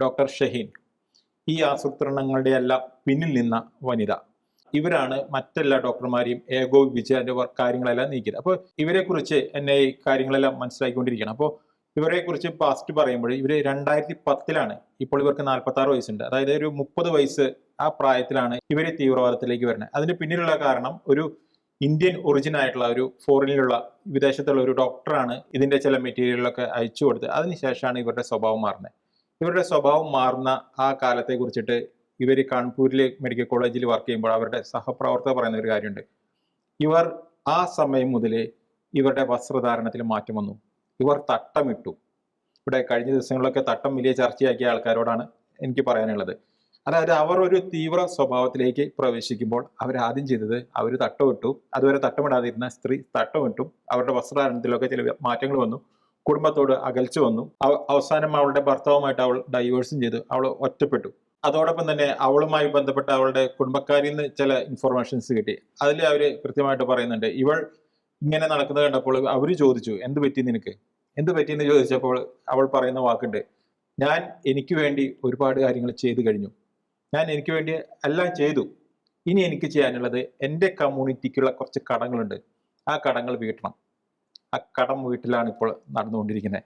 Doctor Shaheen, ഈ ആസൂത്രണങ്ങളുടെ എല്ലാം പിന്നിൽ നിന്ന വനിത. ഇവരാണ് മറ്റെല്ലാ ഡോക്ടർമാരെയും ഏകോപിപ്പിച്ച് അതിന്റെ കാര്യങ്ങളെല്ലാം നീക്കിയത്. അപ്പോൾ ഇവരെ കുറിച്ച് എന്നെ ഈ കാര്യങ്ങളെല്ലാം മനസ്സിലാക്കിക്കൊണ്ടിരിക്കണം. അപ്പോൾ ഇവരെ കുറിച്ച് പാസ്റ്റ് പറയുമ്പോൾ ഇവര് 2010 ഇപ്പോൾ ഇവർക്ക് 46 വയസ്സുണ്ട്. അതായത് ഒരു 30 വയസ്സ് ആ പ്രായത്തിലാണ് ഇവര് തീവ്രവാദത്തിലേക്ക് വരുന്നത്. അതിന് പിന്നിലുള്ള കാരണം ഒരു ഇന്ത്യൻ ഒറിജിൻ ആയിട്ടുള്ള ഒരു ഫോറിനിലുള്ള വിദേശത്തുള്ള ഒരു ഡോക്ടറാണ് ഇതിന്റെ ചില മെറ്റീരിയലൊക്കെ അയച്ചു കൊടുത്തത്. അതിനുശേഷമാണ് ഇവരുടെ സ്വഭാവം മാറുന്നത്. ഇവരുടെ സ്വഭാവം മാറുന്ന ആ കാലത്തെ കുറിച്ചിട്ട് ഇവർ കാൺപൂരിലെ മെഡിക്കൽ കോളേജിൽ വർക്ക് ചെയ്യുമ്പോൾ അവരുടെ സഹപ്രവർത്തകർ പറയുന്ന ഒരു കാര്യമുണ്ട്. ഇവർ ആ സമയം മുതൽ ഇവരുടെ വസ്ത്രധാരണത്തിൽ മാറ്റം വന്നു. ഇവർ തട്ടമിട്ടു. ഇവിടെ കഴിഞ്ഞ ദിവസങ്ങളിലൊക്കെ തട്ടം വലിയ ചർച്ചയാക്കിയ ആൾക്കാരോടാണ് എനിക്ക് പറയാനുള്ളത്. അതായത് അവർ ഒരു തീവ്ര സ്വഭാവത്തിലേക്ക് പ്രവേശിക്കുമ്പോൾ അവരാദ്യം ചെയ്തത് അവർ തട്ടമിട്ടു. അതുവരെ തട്ടമിടാതിരുന്ന സ്ത്രീ തട്ടമിട്ടു. അവരുടെ വസ്ത്രധാരണത്തിലൊക്കെ ചില മാറ്റങ്ങൾ വന്നു. കുടുംബത്തോട് അകൽച്ച വന്നു. അവസാനം അവളുടെ ഭർത്താവുമായിട്ട് അവൾ ഡൈവേഴ്സും ചെയ്തു. അവൾ ഒറ്റപ്പെട്ടു. അതോടൊപ്പം തന്നെ അവളുമായി ബന്ധപ്പെട്ട അവളുടെ കുടുംബക്കാരിൽ നിന്ന് ചില ഇൻഫർമേഷൻസ് കിട്ടി. അതിൽ അവര് കൃത്യമായിട്ട് പറയുന്നുണ്ട്, ഇവൾ ഇങ്ങനെ നടക്കുന്നത് കണ്ടപ്പോൾ അവര് ചോദിച്ചു, എന്ത് പറ്റി നിനക്ക്, എന്ത് പറ്റിയെന്ന് ചോദിച്ചപ്പോൾ അവൾ പറയുന്ന വാക്കുണ്ട്, ഞാൻ എനിക്ക് വേണ്ടി ഒരുപാട് കാര്യങ്ങൾ ചെയ്തു കഴിഞ്ഞു, ഞാൻ എനിക്ക് വേണ്ടി എല്ലാം ചെയ്തു, ഇനി എനിക്ക് ചെയ്യാനുള്ളത് എൻ്റെ കമ്മ്യൂണിറ്റിക്കുള്ള കുറച്ച് കടങ്ങളുണ്ട്, ആ കടങ്ങൾ വീട്ടണം. ആ കടം വീട്ടിലാണ് ഇപ്പോൾ നടന്നുകൊണ്ടിരിക്കുന്നത്.